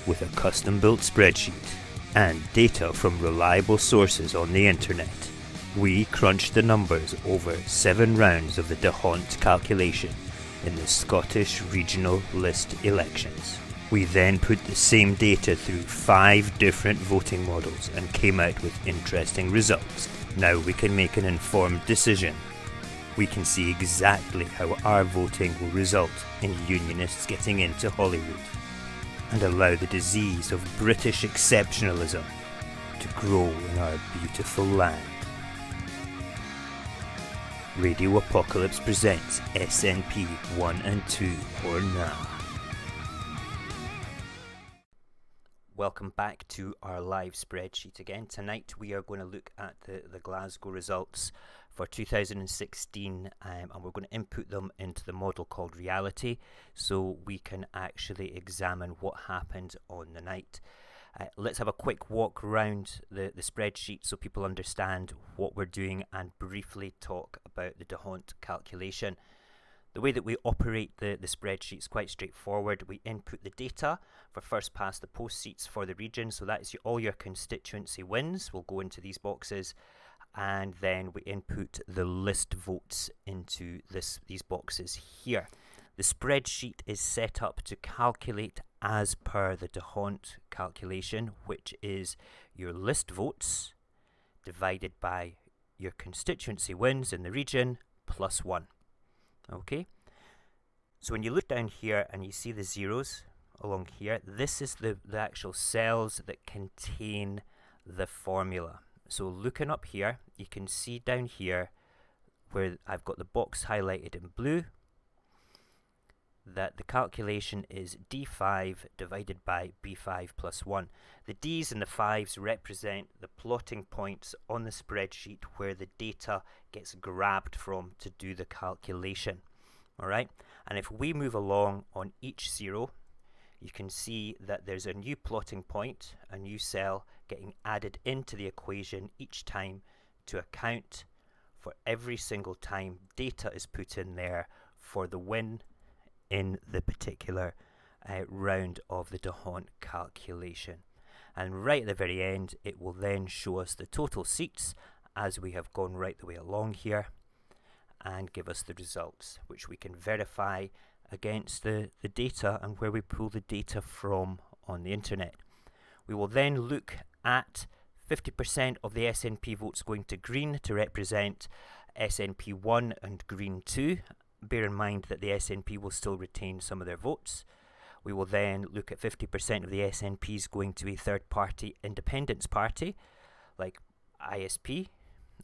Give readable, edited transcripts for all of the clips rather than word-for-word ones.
with a custom-built spreadsheet and data from reliable sources on the internet. We crunched the numbers over 7 rounds of the D'Hondt calculation in the Scottish regional list elections. We then put the same data through 5 different voting models and came out with interesting results. Now we can make an informed decision. We can see exactly how our voting will result in Unionists getting into Holyrood and allow the disease of British exceptionalism to grow in our beautiful land. Radio Apocalypse presents SNP 1 and 2 or nah. Welcome back to our live spreadsheet again. Tonight we are going to look at the Glasgow results for 2016 and we're going to input them into the model called reality so we can actually examine what happened on the night. Let's have a quick walk around the spreadsheet so people understand what we're doing and briefly talk about the D'Hondt calculation. The way that we operate the spreadsheet is quite straightforward. We input the data for first past the post seats for the region, so that's all your constituency wins will go into these boxes, and then we input the list votes into these boxes here. The spreadsheet is set up to calculate as per the D'Hondt calculation, which is your list votes divided by your constituency wins in the region plus 1. Okay, so when you look down here and you see the zeros along here, this is the actual cells that contain the formula. So looking up here, you can see down here where I've got the box highlighted in blue that the calculation is D5 divided by B5 plus 1. The D's and the 5's represent the plotting points on the spreadsheet where the data gets grabbed from to do the calculation. Alright, and if we move along on each zero, you can see that there's a new plotting point, a new cell getting added into the equation each time to account for every single time data is put in there for the win in the particular round of the D'Hondt calculation. And right at the very end, it will then show us the total seats as we have gone right the way along here and give us the results, which we can verify against the data and where we pull the data from on the internet. We will then look at 50% of the SNP votes going to green to represent SNP 1 and green 2. Bear in mind that the SNP will still retain some of their votes. We will then look at 50% of the SNPs going to a third party independence party, like ISP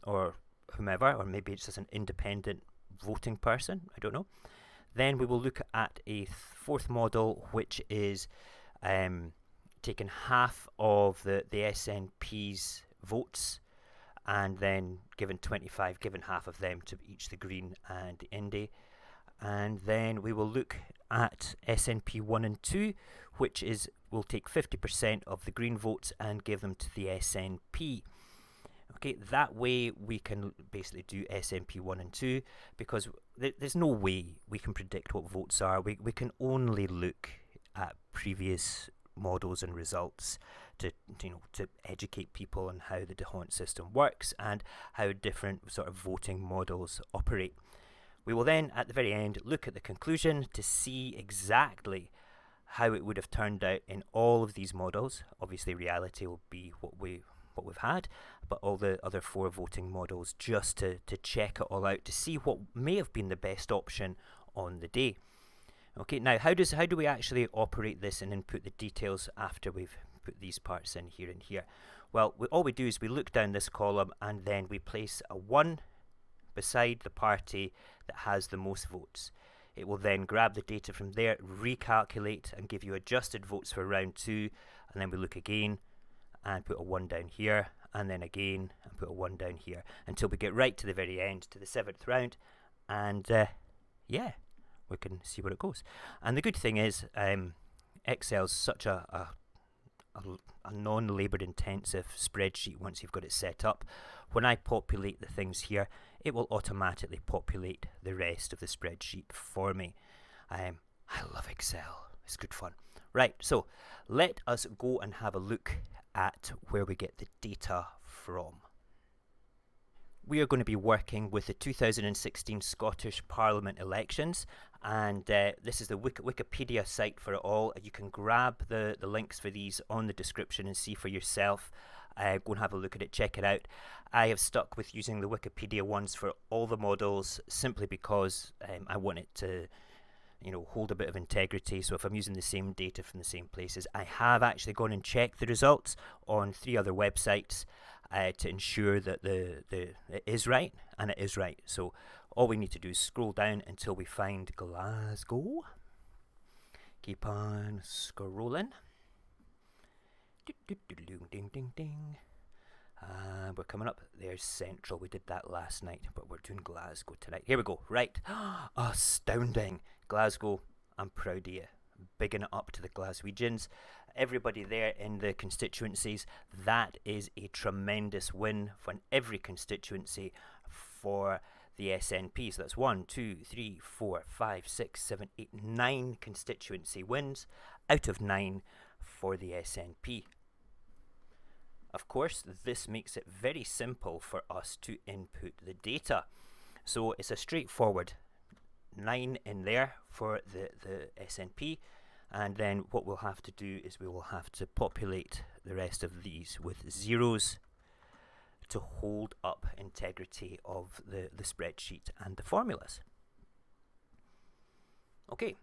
or whomever, or maybe it's just an independent voting person, I don't know. Then we will look at a fourth model, which is taking half of the SNP's votes and then given 25, given half of them to each the Green and the Indy. And then we will look at SNP 1 and 2, which is we'll take 50% of the Green votes and give them to the SNP. Okay, that way we can basically do SNP 1 and 2 because there's no way we can predict what votes are. We can only look at previous models and results to educate people on how the D'Hondt system works and how different sort of voting models operate. We will then at the very end look at the conclusion to see exactly how it would have turned out in all of these models. Obviously reality will be what we've had, but all the other 4 voting models just to check it all out to see what may have been the best option on the day. Okay, now how do we actually operate this and input the details after we've put these parts in here and here? Well, all we do is we look down this column and then we place a 1 beside the party that has the most votes. It will then grab the data from there, recalculate and give you adjusted votes for round 2, and then we look again and put a 1 down here, and then again and put a 1 down here until we get right to the very end, to the 7th round, and yeah, we can see where it goes. And the good thing is Excel's such a non-labour intensive spreadsheet once you've got it set up. When I populate the things here, it will automatically populate the rest of the spreadsheet for me. I love Excel, it's good fun. Right, so let us go and have a look at where we get the data from. We are going to be working with the 2016 Scottish Parliament elections, and this is the Wikipedia site for it all. You can grab the links for these on the description and see for yourself. Go and have a look at it, check it out. I have stuck with using the Wikipedia ones for all the models simply because I want it to, you know, hold a bit of integrity. So if I'm using the same data from the same places, I have actually gone and checked the results on 3 other websites to ensure that it is right, and it is right. So all we need to do is scroll down until we find Glasgow. Keep on scrolling. Ding ding ding. We're coming up. There's Central. We did that last night, but we're doing Glasgow tonight. Here we go. Right. Astounding. Glasgow, I'm proud of you. Bigging it up to the Glaswegians. Everybody there in the constituencies. That is a tremendous win for every constituency for the SNP. So that's 1, 2, 3, 4, 5, 6, 7, 8, 9 constituency wins out of 9 for the SNP. Of course, this makes it very simple for us to input the data. So it's a straightforward 9 in there for the SNP, and then what we'll have to do is we will have to populate the rest of these with zeros to hold up integrity of the spreadsheet and the formulas. Okay,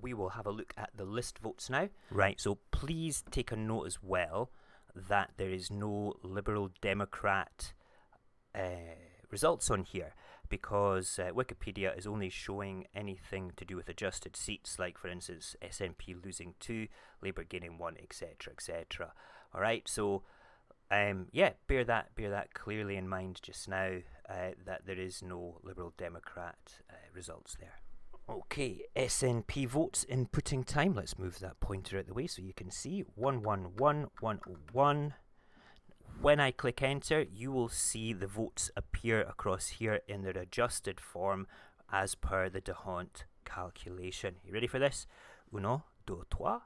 we will have a look at the list votes now. Right, so please take a note as well that there is no Liberal Democrat results on here, because Wikipedia is only showing anything to do with adjusted seats, like for instance SNP losing 2, Labour gaining 1, etc, etc. Alright, so yeah, bear that clearly in mind just now, that there is no Liberal Democrat results there. Okay, SNP votes inputting time. Let's move that pointer out the way so you can see 111101. When I click enter, you will see the votes appear across here in their adjusted form as per the D'Hondt calculation. You ready for this? 1, 2, 3.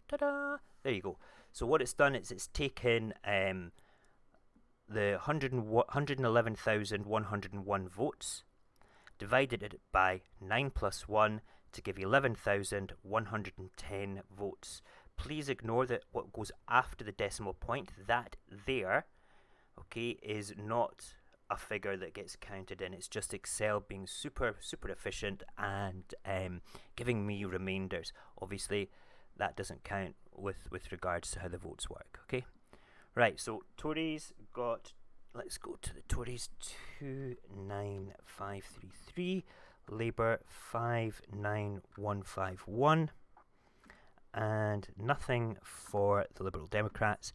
Ta-da! There you go. So what it's done is it's taken the 111,101 votes, divided it by 9 plus 1 to give 11,110 votes. Please ignore that what goes after the decimal point. That there, okay, is not a figure that gets counted in. It's just Excel being super efficient and giving me remainders. Obviously, that doesn't count with regards to how the votes work. Okay, right. So Tories got. Let's go to the Tories. 29533. Labour 59151. And nothing for the Liberal Democrats.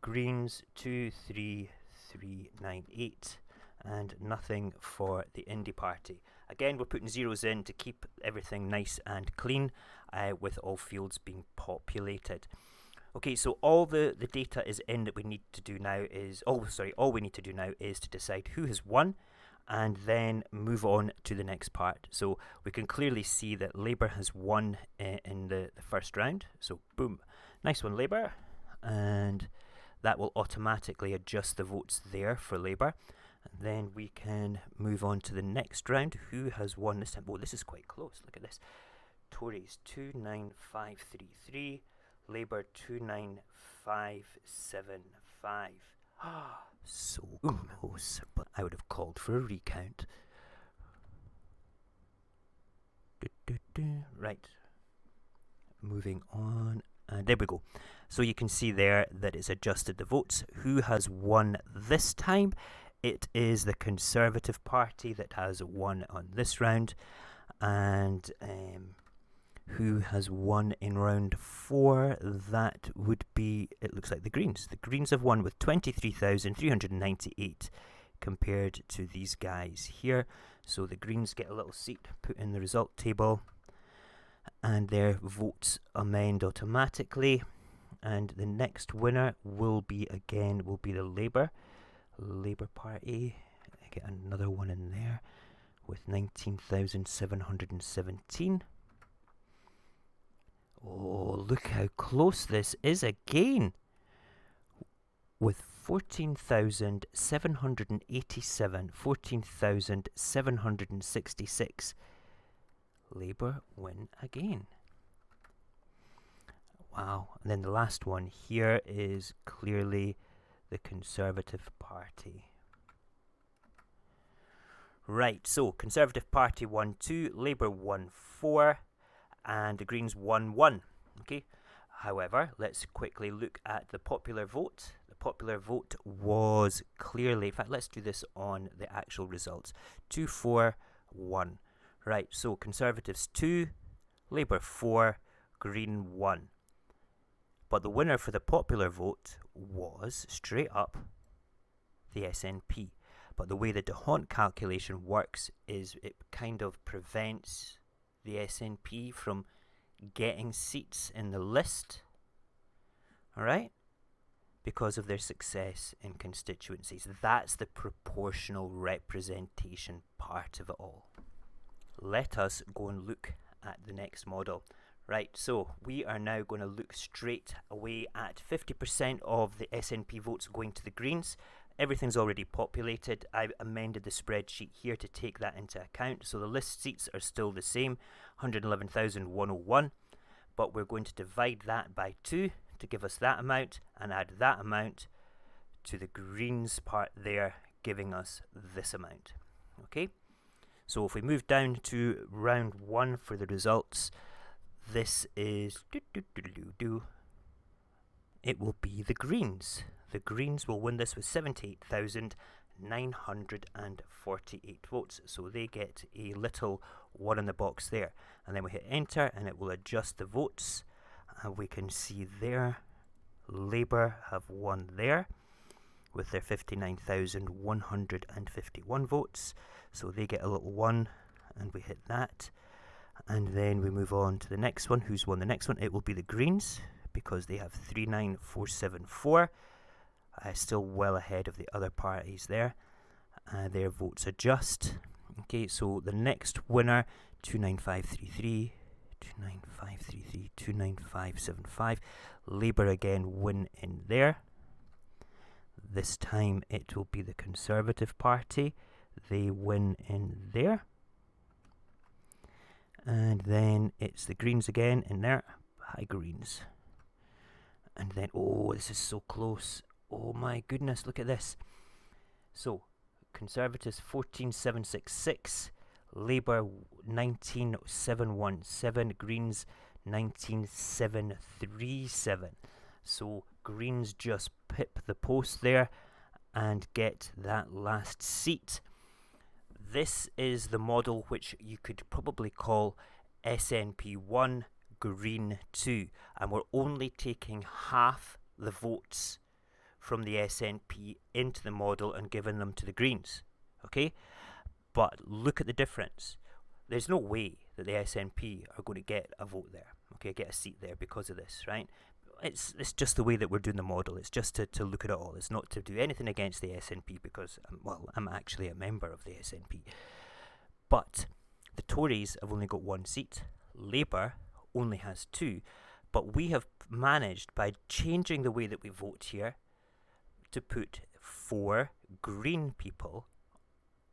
Greens 23398, and nothing for the Indy Party. Again, we're putting zeros in to keep everything nice and clean, with all fields being populated. Okay, so all the data is in that we need to do now is all we need to do now is to decide who has won, and then move on to the next part. So we can clearly see that Labour has won in the first round. So boom, nice one Labour, and that will automatically adjust the votes there for Labour. And then we can move on to the next round. Who has won this time? Oh, this is quite close. Look at this. Tories 29533, Labour 29575. So close, but I would have called for a recount. Right, moving on, and there we go. So you can see there that it's adjusted the votes. Who has won this time? It is the Conservative Party that has won on this round, and who has won in round 4? That would be, it looks like the Greens. The Greens have won with 23,398 compared to these guys here. So the Greens get a little seat put in the result table, and their votes amend automatically. And the next winner will be the Labour Party. I get another one in there with 19,717. Oh, look how close this is again. With 14,787, 14,766. Labour win again. Wow. And then the last one here is clearly the Conservative Party. Right, so Conservative Party won 2, Labour won 4, and the Greens won 1. Okay. However, let's quickly look at the popular vote. The popular vote was clearly, in fact, let's do this on the actual results. 2-4-1. Right, so Conservatives 2, Labour 4, Green 1. But the winner for the popular vote was, straight up, the SNP. But the way the D'Hondt calculation works is it kind of prevents the SNP from getting seats in the list, alright, because of their success in constituencies. That's the proportional representation part of it all. Let us go and look at the next model. Right, so we are now going to look straight away at 50% of the SNP votes going to the Greens. Everything's already populated. I've amended the spreadsheet here to take that into account. So the list seats are still the same, 111,101. But we're going to divide that by 2 to give us that amount and add that amount to the Greens part there, giving us this amount. Okay, so if we move down to round 1 for the results, this is it will be the Greens. The Greens will win this with 78,948 votes. So they get a little 1 in the box there. And then we hit enter and it will adjust the votes. And we can see there, Labour have won there with their 59,151 votes. So they get a little 1 and we hit that. And then we move on to the next one. Who's won the next one? It will be the Greens because they have 39,474. Still well ahead of the other parties there. Their votes adjust. Okay, so the next winner, 29533, 29533, 29575. Labour again win in there. This time it will be the Conservative Party. They win in there. And then it's the Greens again in there. Hi, Greens. And then, oh, this is so close. Oh my goodness, look at this. So, Conservatives 14,766, Labour 19,717, Greens 19,737. So, Greens just pip the post there and get that last seat. This is the model which you could probably call SNP 1, Green 2. And we're only taking half the votes from the SNP into the model and giving them to the Greens. Okay? But look at the difference. There's no way that the SNP are going to get a vote there. Okay, get a seat there because of this, right? It's just the way that we're doing the model. It's just to look at it all. It's not to do anything against the SNP because, I'm actually a member of the SNP. But the Tories have only got 1 seat. Labour only has 2. But we have managed, by changing the way that we vote here, to put 4 Green people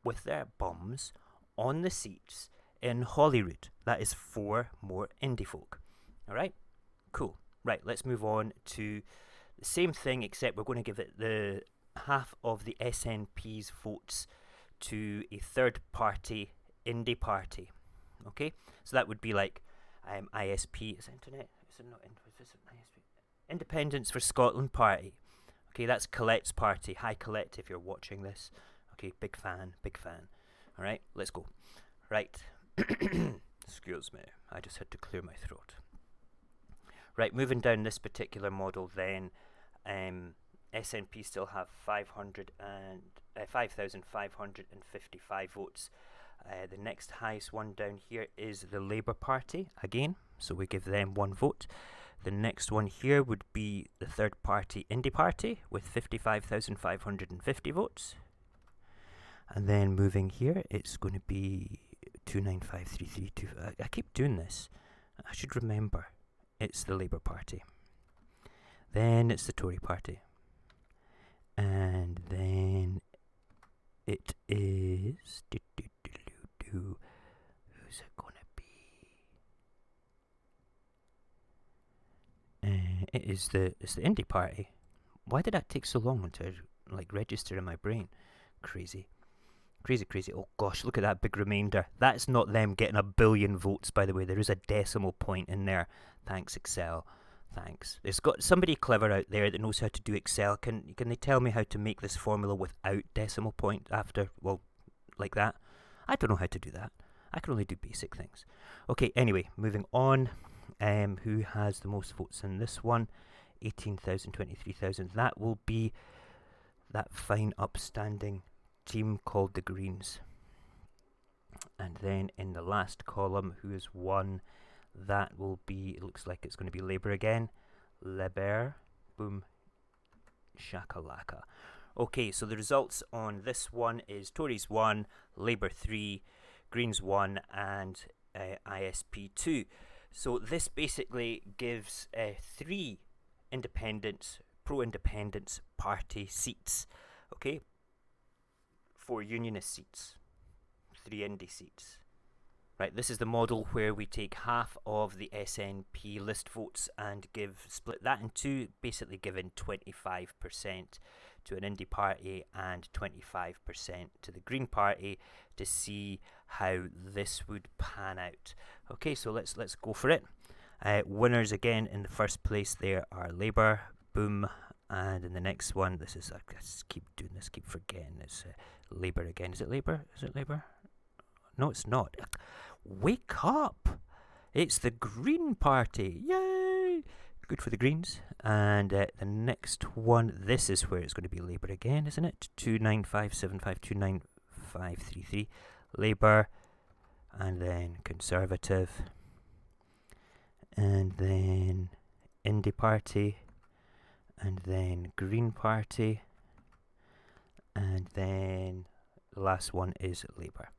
with their bums on the seats in Holyrood. That is 4 more indie folk. Alright? Cool. Right, let's move on to the same thing, except we're going to give it the half of the SNP's votes to a third party, indie party. Okay? So that would be like ISP. Is it internet? Is it not ISP? Independence for Scotland Party. Okay, that's Colette's party. Hi Colette, if you're watching this. Okay, big fan, big fan. Alright, let's go. Right. Excuse me, I just had to clear my throat. Right, moving down this particular model then, SNP still have 5,555 votes. The next highest one down here is the Labour Party, again, so we give them 1 vote. The next one here would be the third party, Indie Party, with 55,550 votes. And then moving here, it's going to be 29533. I keep doing this. I should remember. it's the Labour Party. Then it's the Tory Party. And then it is... Who's it going to be? It's the Indy Party. Why did that take so long to register in my brain? Crazy. Oh gosh, look at that big remainder. That's not them getting 1 billion votes, by the way. There is a decimal point in there. Thanks, Excel. Thanks. There's got somebody clever out there that knows how to do Excel. Can they tell me how to make this formula without decimal point after, well, like that? I don't know how to do that. I can only do basic things. Okay, anyway, moving on. Who has the most votes in this one? 18,000, 23,000. That will be that fine, upstanding team called the Greens. And then in the last column, who has won? That will be, it looks like it's going to be Labour again. Labour. Boom. Shakalaka. Okay, so the results on this one is Tories 1, Labour 3, Greens 1, and ISP 2. So this basically gives 3 independents, pro-independence party seats. Okay, 4 unionist seats, 3 Indy seats. Right, this is the model where we take half of the SNP list votes and split that in 2, basically giving 25% to an Indy party and 25% to the Green Party to see how this would pan out. Okay, so let's go for it. Winners again in the first place there are Labour, boom, and in the next one, this is, I just keep doing this, keep forgetting, it's Labour again. Is it Labour? Is it Labour? No, it's not. Wake up! It's the Green Party. Yay! Good for the Greens. And the next one, this is where it's going to be Labour again, isn't it? 29575 Labour, and then Conservative, and then Indy Party, and then Green Party, and then the last one is Labour.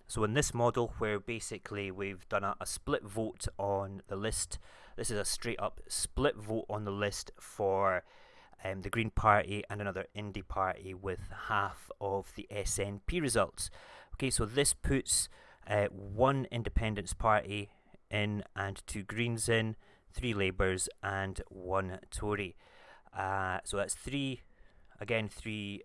So in this model, where basically we've done a split vote on the list, this is a straight up split vote on the list for the Green Party and another Indy Party with half of the SNP results. Okay, so this puts 1 Independence Party in and 2 Greens in, 3 Labours and 1 Tory. So that's 3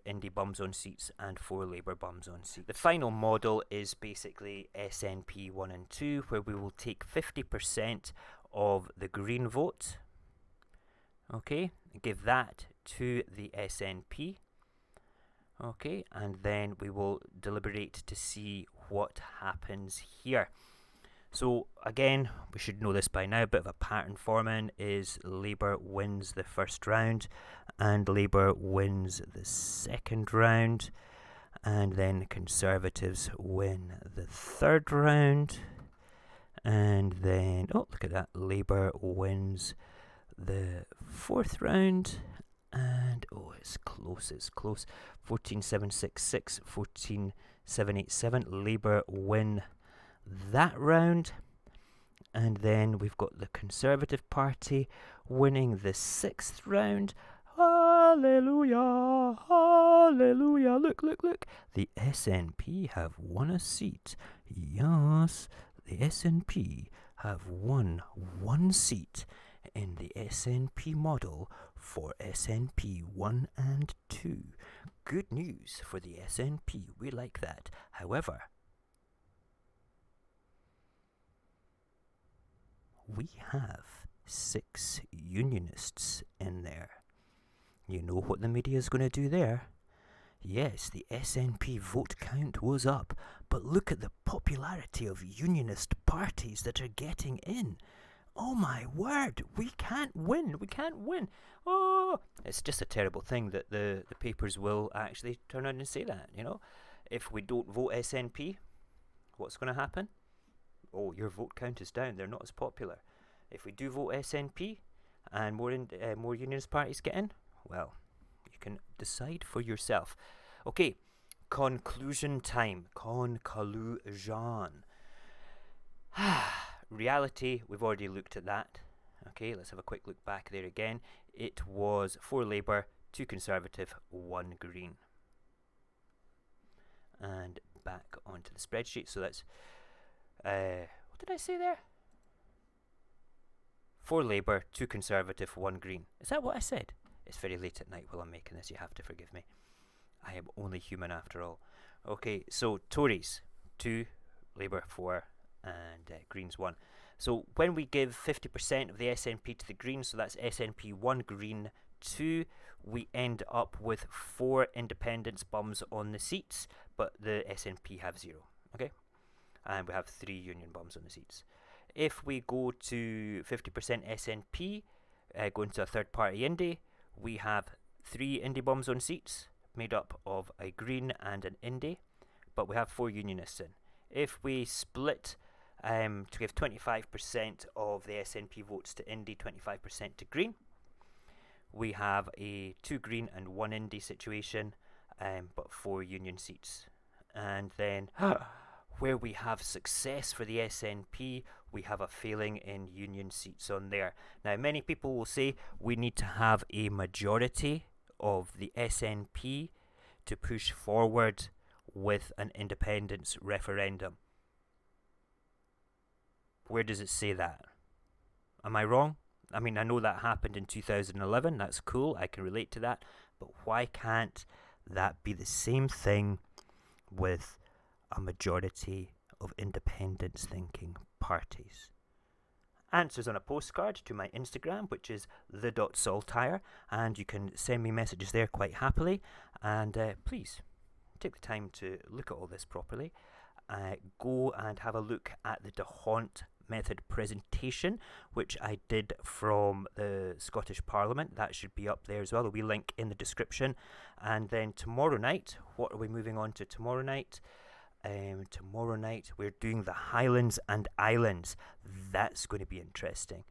Indy bums on seats and 4 Labour bums on seats. The final model is basically SNP 1 and 2, where we will take 50% of the Green vote, okay, give that to the SNP, okay, and then we will deliberate to see what happens here. So again, we should know this by now, a bit of a pattern forming is Labour wins the first round and Labour wins the second round, and then Conservatives win the third round, and then, oh look at that, Labour wins the fourth round, and oh it's close, 14,766, 14,787, Labour win that round, and then we've got the Conservative Party winning the 6th round. Hallelujah, hallelujah, look, the SNP have won a seat. Yes, the SNP have won 1 seat in the SNP model for SNP 1 and 2. Good news for the SNP, we like that. However, we have 6 unionists in there. You know what the media is going to do there? Yes, the SNP vote count was up, but look at the popularity of unionist parties that are getting in. Oh my word, we can't win. Oh, it's just a terrible thing that the papers will actually turn around and say that, you know. If we don't vote SNP, what's going to happen? Oh, your vote count is down, they're not as popular. If we do vote SNP and more unionist parties get in, well, you can decide for yourself. Okay, conclusion time. Conclusion. Reality, we've already looked at that. Okay, let's have a quick look back there again. It was 4 Labour, 2 Conservative, 1 Green. And back onto the spreadsheet. So that's, what did I say there? 4 Labour, 2 Conservative, 1 Green. Is that what I said? It's very late at night while I'm making this, you have to forgive me. I am only human after all. Okay, so Tories, 2, Labour 4, and Greens 1. So when we give 50% of the SNP to the Greens, so that's SNP 1, Green 2, we end up with 4 independence bums on the seats, but the SNP have 0, okay? And we have 3 union bums on the seats. If we go to 50% SNP, going to a third party Indy, we have 3 Indy bums on seats, made up of a Green and an Indy, but we have 4 unionists in. If we split to give 25% of the SNP votes to Indy, 25% to Green, we have a 2 Green and 1 Indy situation, but 4 union seats. And then where we have success for the SNP, we have a failing in union seats on there. Now, many people will say we need to have a majority of the SNP to push forward with an independence referendum. Where does it say that? Am I wrong? I mean, I know that happened in 2011. That's cool. I can relate to that. But why can't that be the same thing with a majority of independence thinking parties? Answers on a postcard to my Instagram, which is the.saltire, and you can send me messages there quite happily. And please take the time to look at all this properly. Go and have a look at the DeHont method presentation, which I did from the Scottish Parliament. That should be up there as well. There'll be a link in the description. And then tomorrow night, what are we moving on to tomorrow night? Tomorrow night we're doing the Highlands and Islands. That's going to be interesting.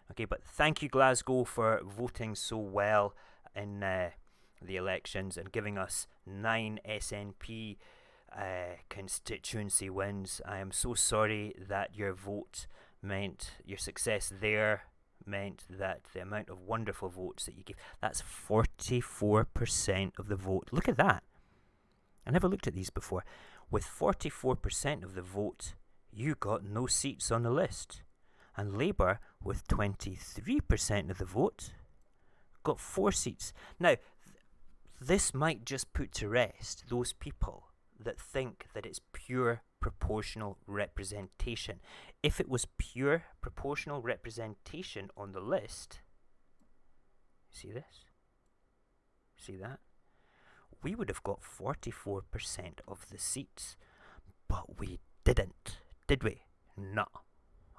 Okay, but thank you, Glasgow, for voting so well in the elections and giving us 9 SNP constituency wins. I am so sorry that your vote meant, your success there meant that the amount of wonderful votes that you gave, that's 44% of the vote. Look at that. I never looked at these before. With 44% of the vote, you got no seats on the list. And Labour, with 23% of the vote, got 4 seats. Now, this might just put to rest those people that think that it's pure proportional representation. If it was pure proportional representation on the list, see this? See that? We would have got 44% of the seats, but we didn't, did we? No.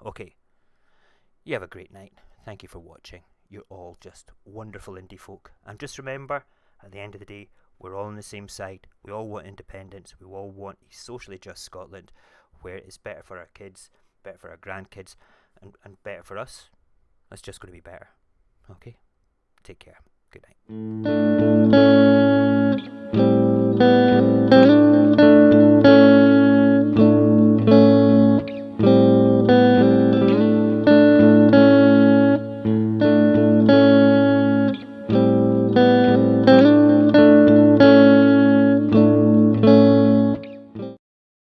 Okay. You have a great night. Thank you for watching. You're all just wonderful indie folk. And just remember, at the end of the day, we're all on the same side. We all want independence. We all want a socially just Scotland where it's better for our kids, better for our grandkids, and better for us. It's just going to be better. Okay? Take care. Good night.